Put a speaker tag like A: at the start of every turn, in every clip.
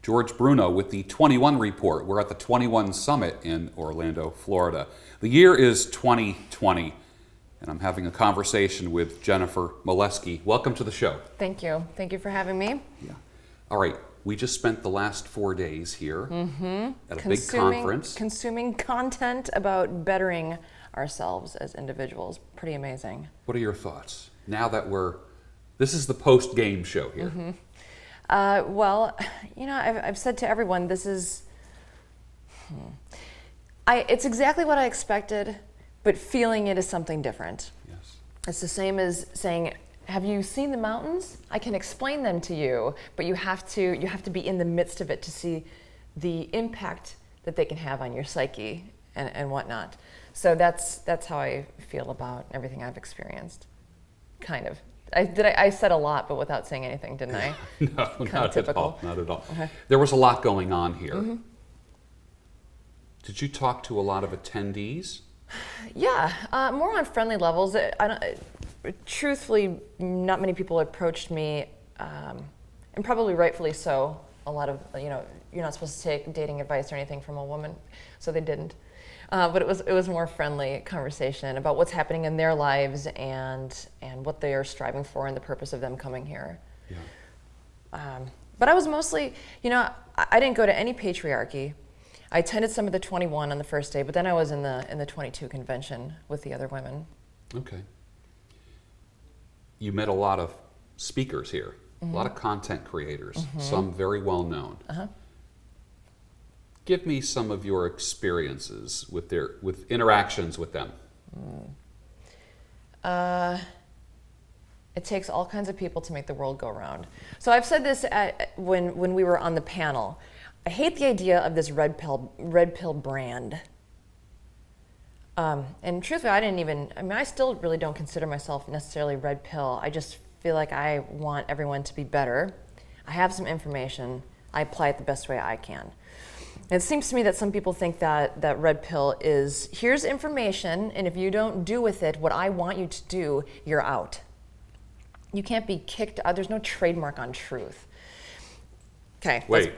A: George Bruno with the 21 Report. We're at the 21 Summit in Orlando, Florida. The year is 2020, and I'm having a conversation with Jennifer Moleski. Welcome to the show.
B: Thank you. Thank you for having me.
A: Yeah. All right. We just spent the last 4 days here at a big conference.
B: Consuming content about bettering ourselves as individuals. Pretty amazing.
A: What are your thoughts? Now that this is the post-game show here.
B: Well, you know, I've said to everyone, this is, it's exactly what I expected, but feeling it is something different.
A: Yes.
B: It's the same as saying, have you seen the mountains? I can explain them to you, but you have to be in the midst of it to see the impact that they can have on your psyche and whatnot. So that's how I feel about everything I've experienced. Kind of. I said a lot, but without saying anything, didn't I?
A: No, not
B: typical.
A: at all. Not at all.
B: Okay.
A: There was a lot going on here. Did you talk to a lot of attendees?
B: Yeah, more on friendly levels. Truthfully, not many people approached me, and probably rightfully so. A lot of, you're not supposed to take dating advice or anything from a woman, so they didn't. But it was more friendly conversation about what's happening in their lives and what they are striving for and the purpose of them coming here.
A: Yeah.
B: But I was mostly, I didn't go to any patriarchy. I attended some of the 21 on the first day, but then I was in the 22 convention with the other women.
A: Okay. You met a lot of speakers here, a lot of content creators, some very well known. Give me some of your experiences with interactions with them.
B: It takes all kinds of people to make the world go round. So I've said this when we were on the panel. I hate the idea of this red pill brand. And truthfully, I still really don't consider myself necessarily red pill. I just feel like I want everyone to be better. I have some information. I apply it the best way I can. And it seems to me that some people think that red pill is, here's information, and if you don't do with it what I want you to do, you're out. You can't be kicked out. There's no trademark on truth. Okay.
A: Wait,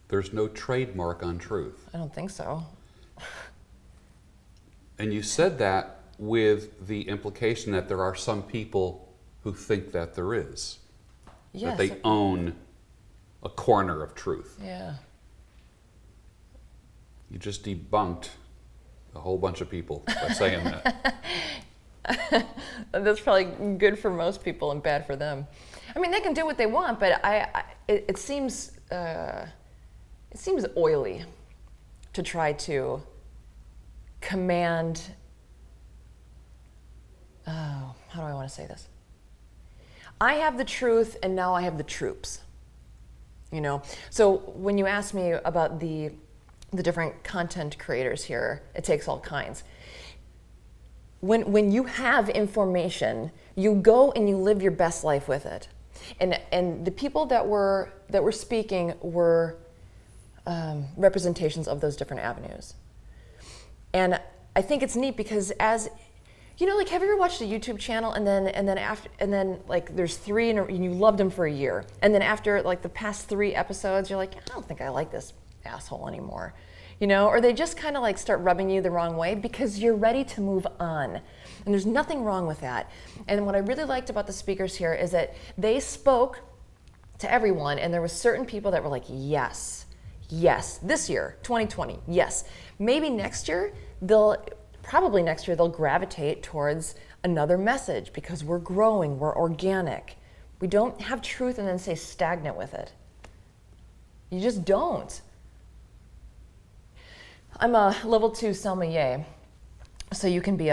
A: there's no trademark on truth.
B: I don't think so.
A: And you said that with the implication that there are some people who think that there is.
B: Yes.
A: That they own a corner of truth.
B: Yeah.
A: You just debunked a whole bunch of people by saying that.
B: That's probably good for most people and bad for them. I mean, they can do what they want, but it seems oily to try to command. Oh, how do I want to say this? I have the truth, and now I have the troops. So when you ask me about the different content creators here, it takes all kinds. When you have information, you go and you live your best life with it. And the people that were speaking were representations of those different avenues. And I think it's neat because have you ever watched a YouTube channel and then there's three and you loved them for a year, and then after the past 3 episodes you're like, I don't think I like this asshole anymore, or they just kind of start rubbing you the wrong way because you're ready to move on. And there's nothing wrong with that. And what I really liked about the speakers here is that they spoke to everyone, and there were certain people that were like, yes, this year, 2020, yes. Maybe next year, they'll gravitate towards another message because we're growing, we're organic. We don't have truth and then stay stagnant with it. You just don't. I'm a level 2 sommelier, so you can be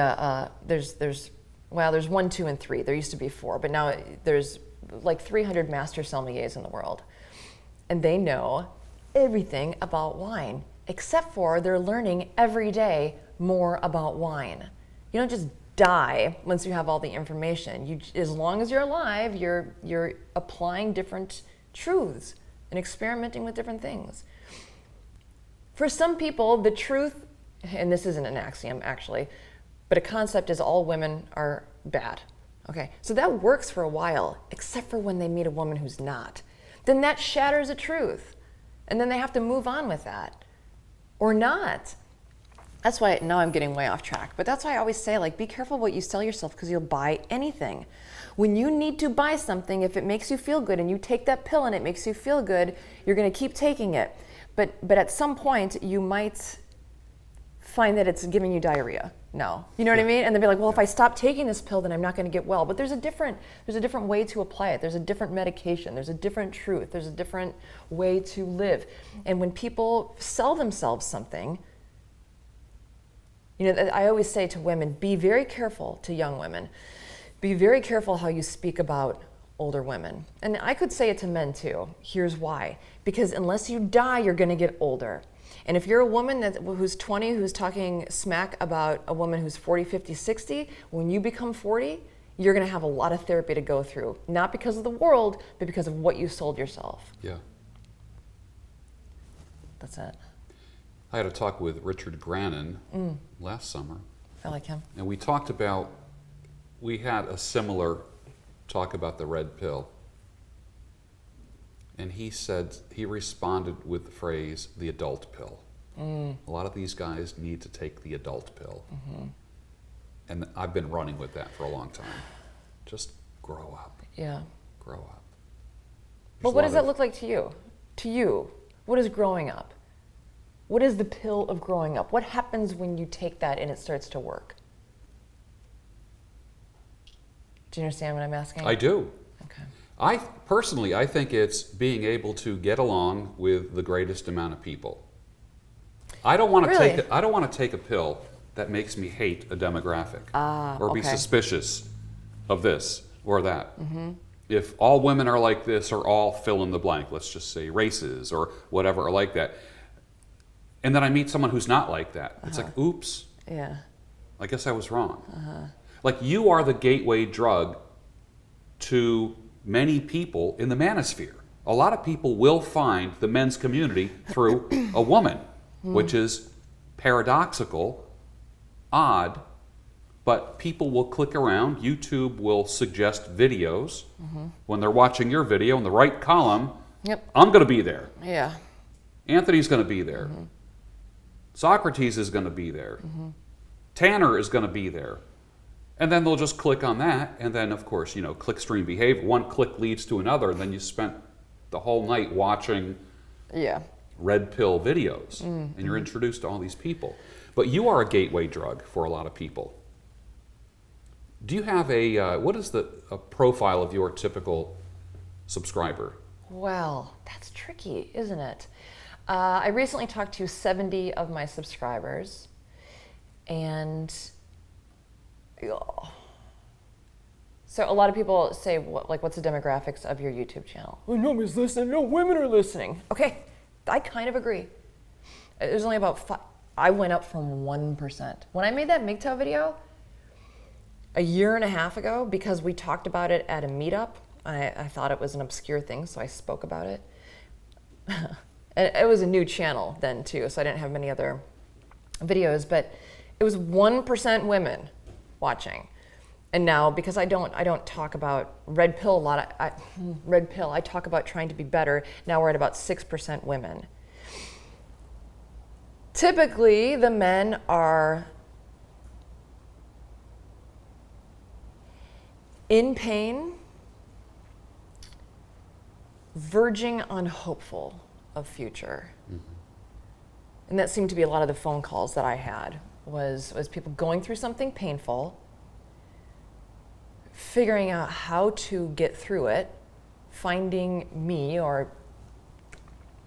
B: there's 1, 2, and 3. There used to be 4, but now there's 300 master sommeliers in the world, and they know everything about wine, except for they're learning every day more about wine. You don't just die once you have all the information. As long as you're alive, you're applying different truths and experimenting with different things. For some people, the truth, and this isn't an axiom actually, but a concept is all women are bad. Okay, so that works for a while, except for when they meet a woman who's not. Then that shatters the truth. And then they have to move on with that. Or not. That's why, now I'm getting way off track, but that's why I always say, like, be careful what you sell yourself, because you'll buy anything. When you need to buy something, if it makes you feel good and you take that pill and it makes you feel good, you're going to keep taking it. But at some point, you might find that it's giving you diarrhea. No. You know what I mean? And they'll be like, well, if I stop taking this pill, then I'm not going to get well. But there's a different way to apply it. There's a different medication. There's a different truth. There's a different way to live. And when people sell themselves something, you know, I always say to women, be very careful, to young women, be very careful how you speak about older women. And I could say it to men too. Here's why. Because unless you die, you're going to get older. And if you're a woman who's 20, who's talking smack about a woman who's 40, 50, 60, when you become 40, you're going to have a lot of therapy to go through. Not because of the world, but because of what you sold yourself.
A: Yeah.
B: That's it.
A: I had a talk with Richard Grannon last summer.
B: I like him.
A: And we had a similar talk about the red pill. And he responded with the phrase, the adult pill. A lot of these guys need to take the adult pill. And I've been running with that for a long time. Just grow up.
B: Yeah.
A: Grow up.
B: But what does that look like to you? To you, what is growing up? What is the pill of growing up? What happens when you take that and it starts to work? Do you understand what I'm asking?
A: I do.
B: Okay.
A: I think it's being able to get along with the greatest amount of people. I don't want to take a pill that makes me hate a demographic or be suspicious of this or that. If all women are like this or all fill in the blank, let's just say races or whatever are like that, and then I meet someone who's not like that, it's like, oops.
B: Yeah.
A: I guess I was wrong. Like, you are the gateway drug to many people in the manosphere. A lot of people will find the men's community through a woman, which is paradoxical, odd, but people will click around. YouTube will suggest videos. When they're watching your video in the right column, I'm going to be there.
B: Yeah.
A: Anthony's going to be there. Socrates is going to be there. Tanner is going to be there. And then they'll just click on that, and then, of course, you know, clickstream behavior. One click leads to another, and then you spent the whole night watching red pill videos, and you're introduced to all these people. But you are a gateway drug for a lot of people. Do you have what is a profile of your typical subscriber?
B: Well, that's tricky, isn't it? I recently talked to 70 of my subscribers, and so a lot of people say, what's the demographics of your YouTube channel? Well, nobody's listening, no women are listening. Okay, I kind of agree. There's only about I went up from 1%. When I made that MGTOW video a year and a half ago, because we talked about it at a meetup, I thought it was an obscure thing, so I spoke about it. And it was a new channel then too, so I didn't have many other videos, but it was 1% women watching. And now, because I don't talk about red pill a lot, I talk about trying to be better. Now we're at about 6% women. Typically, the men are in pain, verging on hopeful of future. And that seemed to be a lot of the phone calls that I had, was people going through something painful, figuring out how to get through it, finding me, or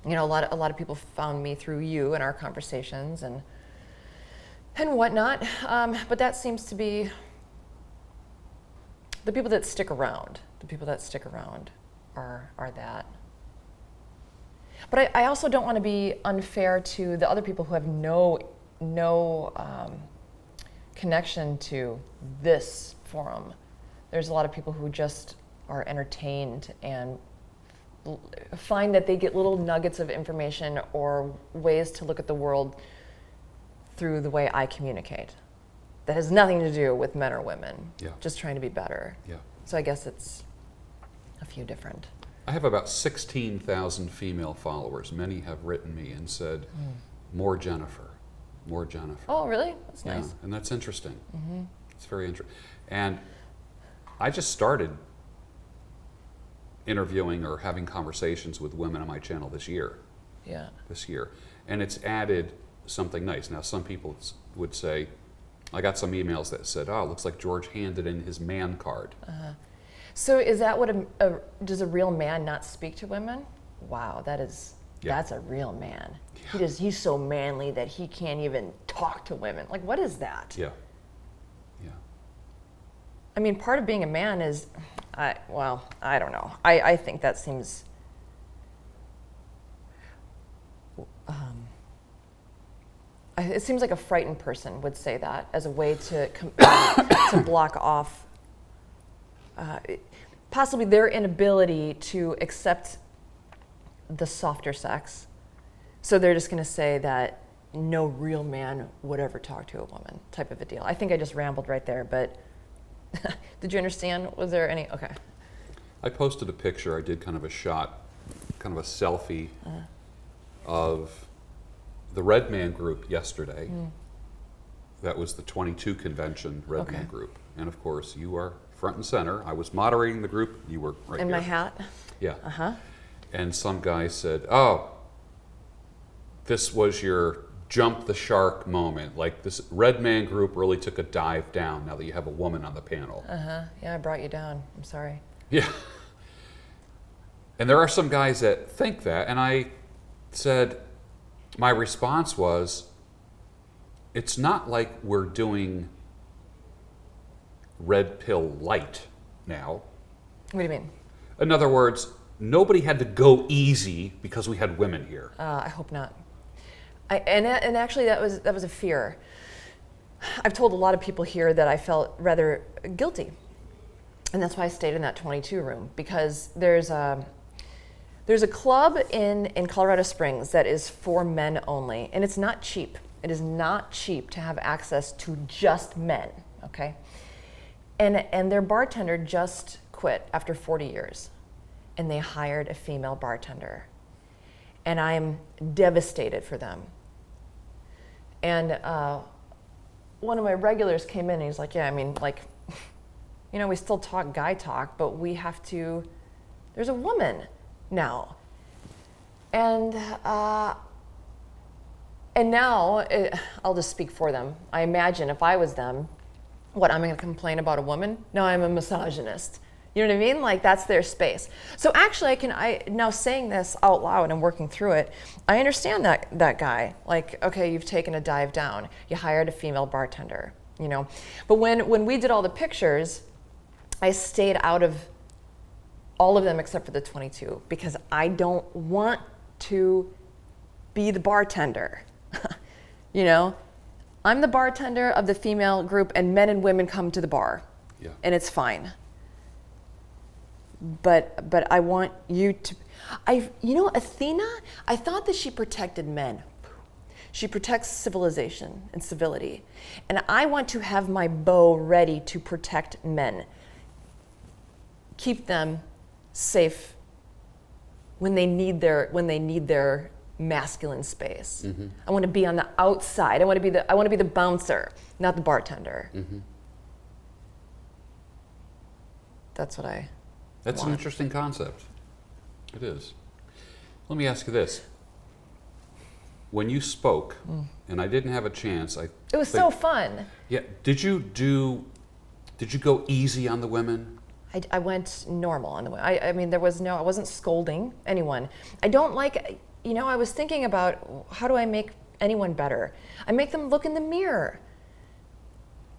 B: you know, a lot of people found me through you and our conversations and whatnot. But that seems to be the people that stick around. The people that stick around are that. But I also don't want to be unfair to the other people who have no connection to this forum. There's a lot of people who just are entertained and find that they get little nuggets of information or ways to look at the world through the way I communicate. That has nothing to do with men or women.
A: Yeah.
B: Just trying to be better.
A: Yeah.
B: So I guess it's a few different
A: I have about 16,000 female followers. Many have written me and said, more Jennifer, more Jennifer.
B: Oh, really? That's
A: Yeah,
B: nice.
A: and that's interesting. It's very interesting. And I just started interviewing or having conversations with women on my channel this year.
B: Yeah.
A: And it's added something nice. Now, some people would say, I got some emails that said, oh, it looks like George handed in his man card.
B: So is that what does a real man not speak to women? Wow, that's a real man.
A: Yeah.
B: He's so manly that he can't even talk to women. Like, what is that?
A: Yeah.
B: I mean, part of being a man is, I don't know. I think that seems, it seems like a frightened person would say that as a way to to block off possibly their inability to accept the softer sex. So they're just going to say that no real man would ever talk to a woman, type of a deal. I think I just rambled right there, but did you understand? Was there any? Okay.
A: I posted a picture. I did kind of a shot, kind of a selfie of the Red Man group yesterday. That was the 22 convention Red Man group. And of course, you are front and center. I was moderating the group. You were right
B: In
A: here.
B: my hat?
A: Yeah. And some guy said, oh, this was your jump the shark moment. Like, this Red Man group really took a dive down now that you have a woman on the panel.
B: Yeah, I brought you down. I'm sorry.
A: Yeah. And there are some guys that think that, and I said, my response was, it's not like we're doing red pill light now.
B: What do you mean?
A: In other words, nobody had to go easy because we had women here.
B: I hope not. And actually, that was a fear. I've told a lot of people here that I felt rather guilty, and that's why I stayed in that 22 room, because there's a club in Colorado Springs that is for men only, and it's not cheap. It is not cheap to have access to just men. Okay, and their bartender just quit after 40 years, and they hired a female bartender, and I am devastated for them. And one of my regulars came in and he's like, yeah, I mean, like, you know, we still talk guy talk, but we have to, there's a woman now. And now, I'll just speak for them. I imagine if I was them, what, I'm gonna complain about a woman? No, I'm a misogynist. You know what I mean? Like, that's their space. So actually, now saying this out loud and working through it, I understand that guy. Like, okay, you've taken a dive down. You hired a female bartender, you know. But when we did all the pictures, I stayed out of all of them except for the 22 because I don't want to be the bartender. You know, I'm the bartender of the female group, and men and women come to the bar, and it's fine. But I want you to, you know, Athena, I thought that she protected men. She protects civilization and civility. And I want to have my bow ready to protect men. Keep them safe when they need their masculine space. I want to be on the outside. I want to be the bouncer, not the bartender. That's what I
A: That's an interesting concept. It is. Let me ask you this. When you spoke, and I didn't have a chance,
B: it was so fun.
A: Yeah. Did you go easy on the women?
B: I went normal on the women. I mean, I wasn't scolding anyone. I don't like, you know, I was thinking about how do I make anyone better? I make them look in the mirror.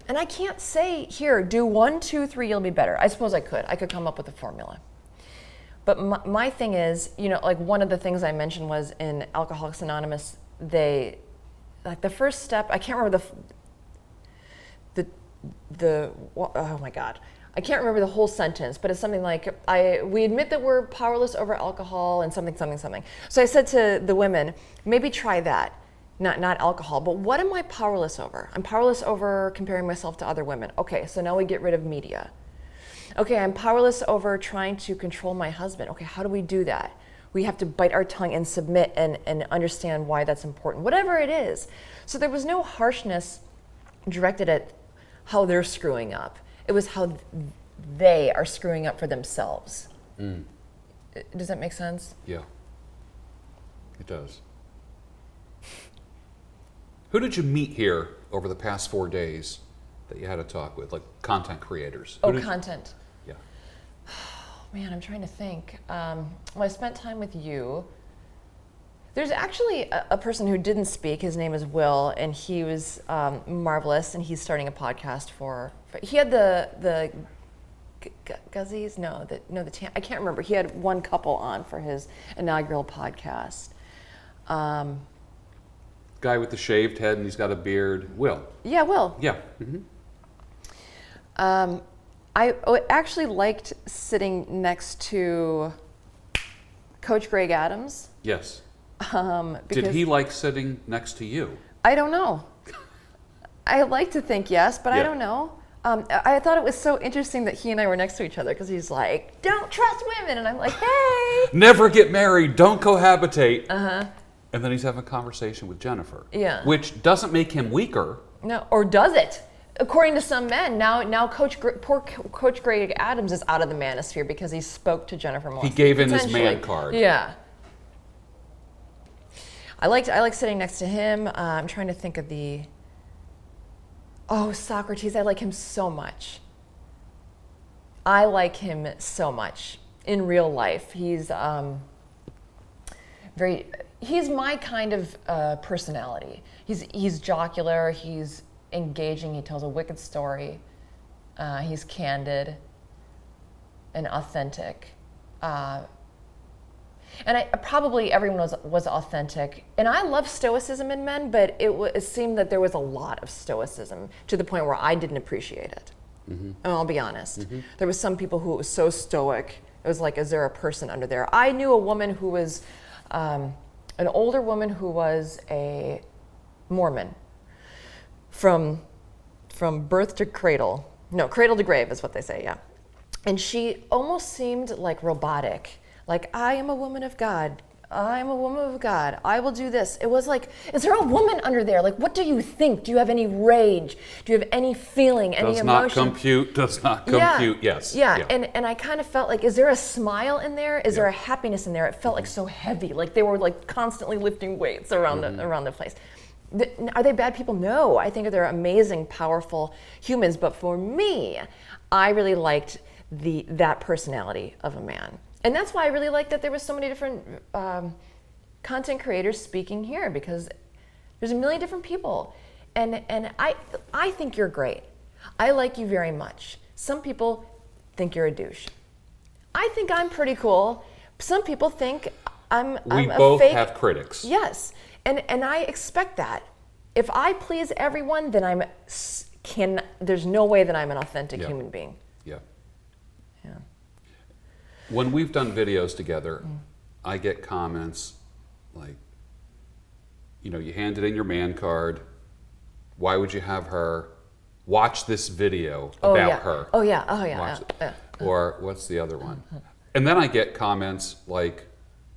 B: And I can't say, here, do 1, 2, 3, you'll be better. I suppose I could come up with a formula. But my thing is, you know, like one of the things I mentioned was in Alcoholics Anonymous, like the first step, I can't remember oh my God. I can't remember the whole sentence, but it's something like, we admit that we're powerless over alcohol and something. So I said to the women, maybe try that. Not alcohol, but what am I powerless over? I'm powerless over comparing myself to other women. Okay, so now we get rid of media. Okay, I'm powerless over trying to control my husband. Okay, how do we do that? We have to bite our tongue and submit and understand why that's important, whatever it is. So there was no harshness directed at how they're screwing up. It was how they are screwing up for themselves. Does that make sense?
A: Yeah, it does. Who did you meet here over the past 4 days that you had a talk with, like content creators?
B: Content.
A: Yeah.
B: Man, I'm trying to think. Well, I spent time with you. There's actually a person who didn't speak. His name is Will, and he was marvelous, and he's starting a podcast for he had the Guzzies? I can't remember. He had one couple on for his inaugural podcast.
A: Guy with the shaved head and he's got a beard. Will.
B: Yeah, Will.
A: Yeah.
B: I actually liked sitting next to Coach Greg Adams.
A: Yes.
B: Because
A: Did he like sitting next to you?
B: I don't know. I like to think yes, but I don't know. I thought it was so interesting that he and I were next to each other because he's like, "Don't trust women," and I'm like, "Hey,
A: never get married, don't cohabitate." And then he's having a conversation with Jennifer.
B: Yeah.
A: Which doesn't make him weaker.
B: No, or does it? According to some men, now poor Coach Greg Adams is out of the manosphere because he spoke to Jennifer Moleski.
A: He gave in his man card.
B: Yeah. I like sitting next to him. I'm trying to think of Socrates. I like him so much. I like him so much in real life. He's he's my kind of personality. He's jocular. He's engaging. He tells a wicked story. He's candid and authentic. And probably everyone was authentic. And I love stoicism in men, but it seemed that there was a lot of stoicism to the point where I didn't appreciate it. And I'll be honest. There was some people who it was so stoic. It was like, is there a person under there? I knew a woman who was an older woman who was a Mormon from birth to cradle. No, cradle to grave is what they say, yeah. And she almost seemed like robotic. Like, I am a woman of God. I'm a woman of God. I will do this. It was like, is there a woman under there? Like, what do you think? Do you have any rage? Do you have any feeling, any emotion?
A: Does not compute, yes.
B: Yeah. And I kind of felt like, is there a smile in there? Is there a happiness in there? It felt like so heavy, like they were like constantly lifting weights around the place. Are they bad people? No, I think they're amazing, powerful humans. But for me, I really liked that personality of a man. And that's why I really like that there was so many different content creators speaking here, because there's a million different people. And I think you're great. I like you very much. Some people think you're a douche. I think I'm pretty cool. Some people think I'm a fake.
A: We both have critics.
B: Yes. And I expect that. If I please everyone, then there's no way that I'm an authentic human being.
A: Yeah.
B: Yeah.
A: When we've done videos together, I get comments like, you handed in your man card. Why would you have her watch this video about her?
B: Oh yeah.
A: Or what's the other one? And then I get comments like,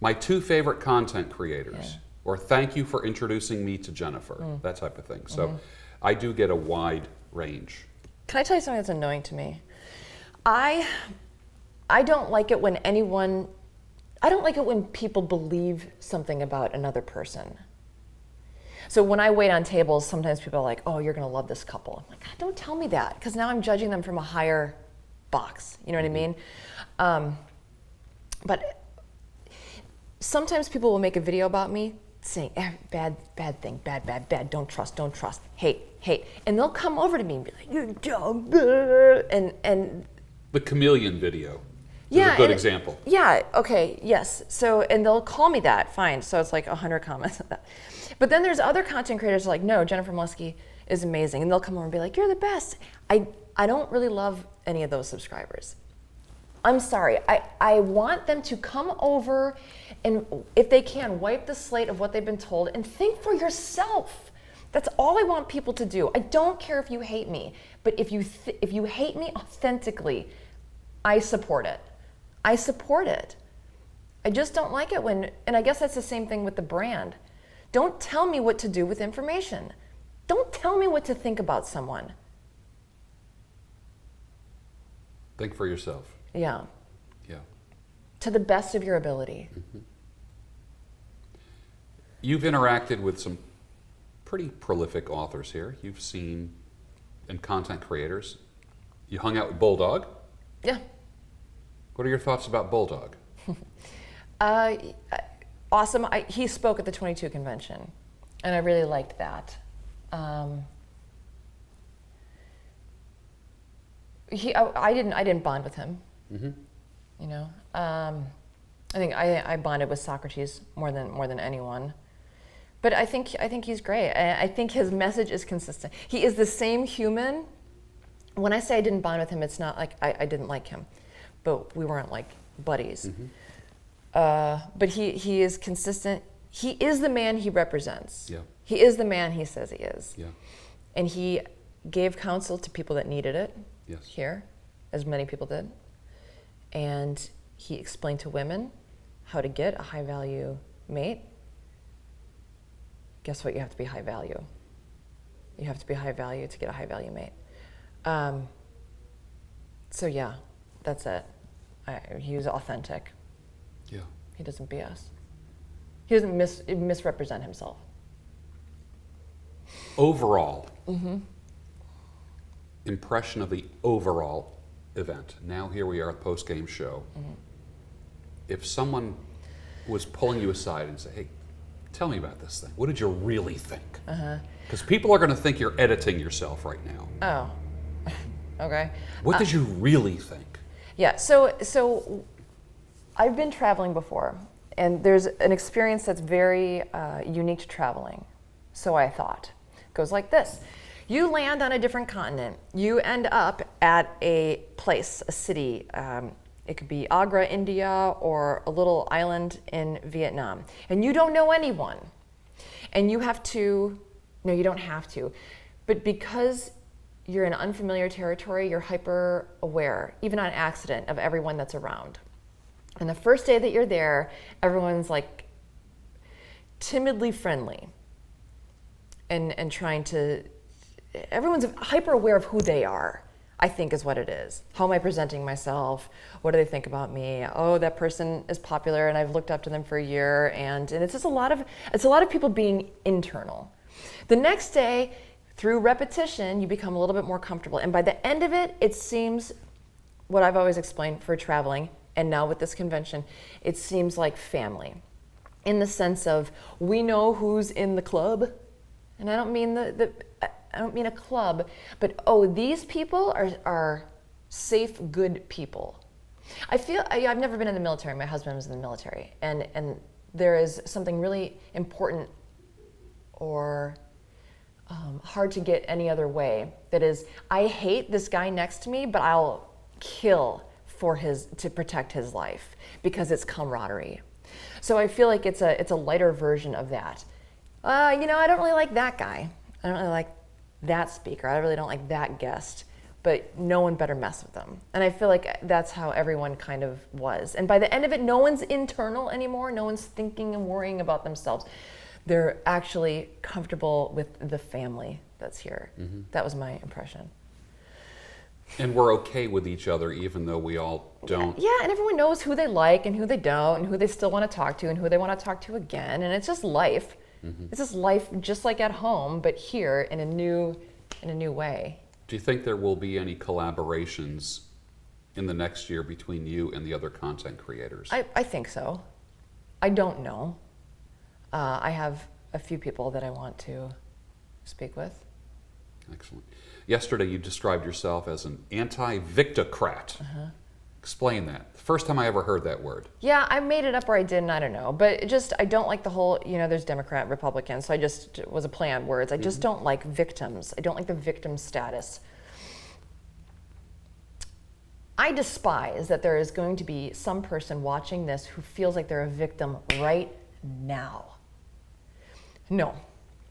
A: my 2 favorite content creators, or thank you for introducing me to Jennifer, that type of thing. So I do get a wide range.
B: Can I tell you something that's annoying to me? I don't like it when people believe something about another person. So when I wait on tables, sometimes people are like, oh, you're going to love this couple. I'm like, God, don't tell me that, because now I'm judging them from a higher box. You know what I mean? But sometimes people will make a video about me saying, bad thing, bad, don't trust, hate. And they'll come over to me and be like, you're dumb. And
A: the chameleon video. Is a good example.
B: Yeah, okay, yes. So, and they'll call me that, fine. So it's like 100 comments on that. But then there's other content creators like, no, Jennifer Moleski is amazing. And they'll come over and be like, you're the best. I don't really love any of those subscribers. I'm sorry. I want them to come over and, if they can, wipe the slate of what they've been told and think for yourself. That's all I want people to do. I don't care if you hate me, but if you hate me authentically, I support it. I support it. I just don't like it when, and I guess that's the same thing with the brand. Don't tell me what to do with information. Don't tell me what to think about someone.
A: Think for yourself.
B: Yeah.
A: Yeah.
B: To the best of your ability.
A: Mm-hmm. You've interacted with some pretty prolific authors here. You've seen, and content creators. You hung out with Bulldog.
B: Yeah.
A: What are your thoughts about Bulldog?
B: Awesome. He spoke at the 22 convention, and I really liked that. I didn't bond with him.
A: Mm-hmm.
B: You know, I think I bonded with Socrates more than anyone. But I think he's great. I think his message is consistent. He is the same human. When I say I didn't bond with him, it's not like I didn't like him, but we weren't like buddies.
A: Mm-hmm.
B: But he is consistent. He is the man he represents.
A: Yeah.
B: He is the man he says he is.
A: Yeah.
B: And he gave counsel to people that needed it.
A: Yes.
B: Here, as many people did. And he explained to women how to get a high value mate. Guess what? You have to be high value. You have to be high value to get a high value mate. So yeah, that's it. He was authentic.
A: Yeah.
B: He doesn't BS. He doesn't misrepresent himself.
A: Overall,
B: Mm-hmm.
A: impression of the overall event. Now here we are at the post-game show.
B: Mm-hmm.
A: If someone was pulling you aside and say, hey, tell me about this thing. What did you really think? Because people are going to think you're editing yourself right now.
B: Oh, okay.
A: What did you really think?
B: Yeah, so I've been traveling before, and there's an experience that's very unique to traveling. So I thought. It goes like this. You land on a different continent. You end up at a place, a city. It could be Agra, India, or a little island in Vietnam. And you don't know anyone. And you have to, no, you don't have to, but because you're in unfamiliar territory, you're hyper aware, even on accident, of everyone that's around. And the first day that you're there, everyone's like timidly friendly and trying to, everyone's hyper aware of who they are, I think is what it is. How am I presenting myself? What do they think about me? Oh, that person is popular and I've looked up to them for a year. And it's just a lot of people being internal. The next day, through repetition, you become a little bit more comfortable. And by the end of it, it seems, what I've always explained for traveling, and now with this convention, it seems like family. In the sense of, we know who's in the club. And I don't mean I don't mean a club, but these people are safe, good people. I've never been in the military. My husband was in the military, and there is something really important or hard to get any other way. That is, I hate this guy next to me, but I'll kill to protect his life because it's camaraderie. So I feel like it's a lighter version of that. I don't really like that guy. I don't really like that speaker. I really don't like that guest, but no one better mess with them. And I feel like that's how everyone kind of was. And by the end of it, no one's internal anymore. No one's thinking and worrying about themselves. They're actually comfortable with the family that's here. Mm-hmm. That was my impression.
A: And we're okay with each other even though we all don't.
B: Yeah, and everyone knows who they like and who they don't and who they still want to talk to and who they want to talk to again. And it's just life. Mm-hmm. It's just life just like at home, but here in a new way.
A: Do you think there will be any collaborations in the next year between you and the other content creators?
B: I think so. I don't know. I have a few people that I want to speak with.
A: Excellent. Yesterday you described yourself as an anti-victocrat. Uh-huh. Explain that. The first time I ever heard that word.
B: Yeah, I made it up or I didn't, I don't know. But I don't like the whole, there's Democrat, Republican, so it was a play on words. I just don't like victims. I don't like the victim status. I despise that there is going to be some person watching this who feels like they're a victim right now. No,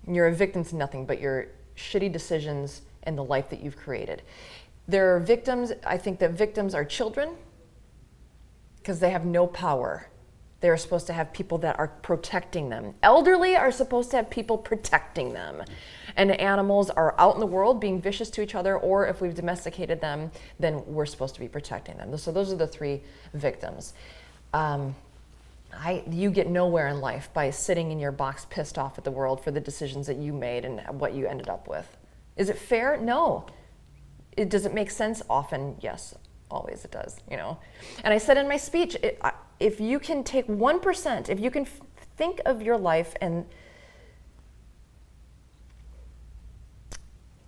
B: you're a victim to nothing but your shitty decisions and the life that you've created. There are victims. I think that victims are children because they have no power. They're supposed to have people that are protecting them. Elderly are supposed to have people protecting them. And animals are out in the world being vicious to each other, or if we've domesticated them, then we're supposed to be protecting them. So those are the three victims. You get nowhere in life by sitting in your box pissed off at the world for the decisions that you made and what you ended up with. Is it fair? No. Does it make sense? Often, yes. Always it does, you know. And I said in my speech, if you can take 1%, if you can think of your life and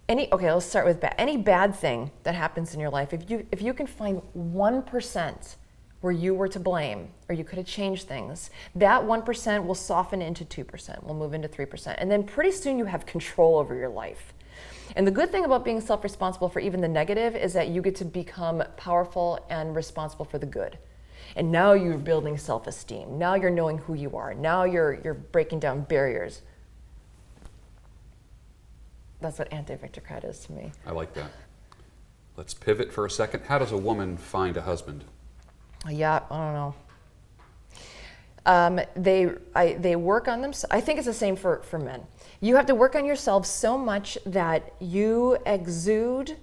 B: let's start with bad. Any bad thing that happens in your life, if you can find 1% where you were to blame or you could have changed things, that 1% will soften into 2%, will move into 3%. And then pretty soon you have control over your life. And the good thing about being self-responsible for even the negative is that you get to become powerful and responsible for the good. And now you're building self-esteem. Now you're knowing who you are. Now you're breaking down barriers. That's what anti-victocrat is to me.
A: I like that. Let's pivot for a second. How does a woman find a husband?
B: Yeah, I don't know. They work on them. I think it's the same for men. You have to work on yourself so much that you exude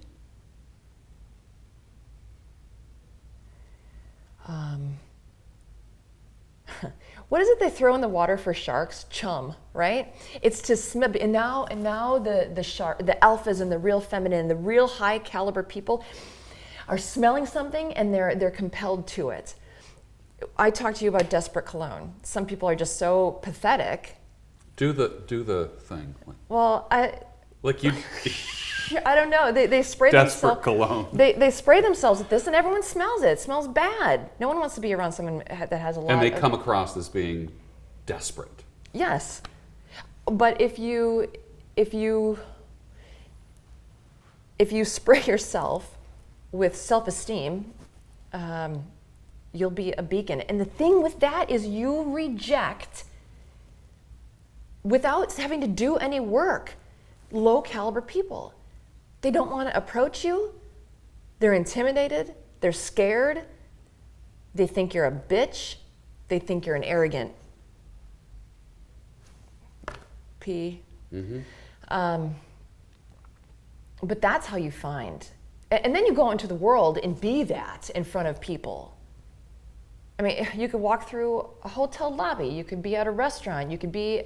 B: what is it they throw in the water for sharks? Chum, right? It's to smell. And now the shark, the alphas and the real feminine, the real high caliber people are smelling something and they're compelled to it. I talked to you about desperate cologne. Some people are just so pathetic.
A: Do the thing.
B: Well,
A: I
B: don't know. They spray
A: desperate
B: themselves.
A: cologne.
B: They spray themselves with this, and everyone smells it. It smells bad. No one wants to be around someone that has a lot.
A: And they come across as being desperate.
B: Yes, but if you spray yourself with self-esteem, you'll be a beacon. And the thing with that is you reject, without having to do any work, low caliber people. They don't want to approach you. They're intimidated. They're scared. They think you're a bitch. They think you're an arrogant P. Mm-hmm. But that's how you find. And then you go into the world and be that in front of people. I mean, you could walk through a hotel lobby. You could be at a restaurant. You could be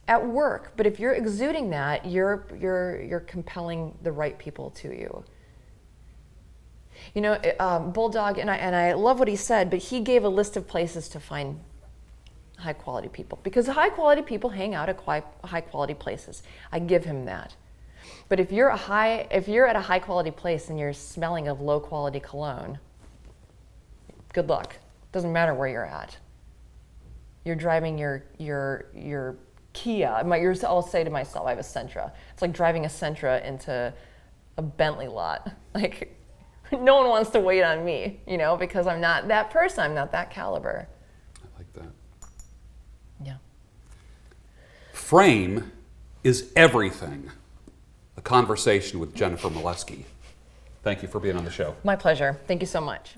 B: at work, but if you're exuding that, you're compelling the right people to you. You know, Bulldog, and I love what he said, but he gave a list of places to find high quality people, because high quality people hang out at high quality places. I give him that. But if you're at a high quality place and you're smelling of low quality cologne, good luck. Doesn't matter where you're at. You're driving your Kia. I'll say to myself, I have a Sentra. It's like driving a Sentra into a Bentley lot. Like, no one wants to wait on me, you know, because I'm not that person. I'm not that caliber.
A: I like that.
B: Yeah.
A: Frame is everything. A conversation with Jennifer Moleski. Thank you for being on the show.
B: My pleasure. Thank you so much.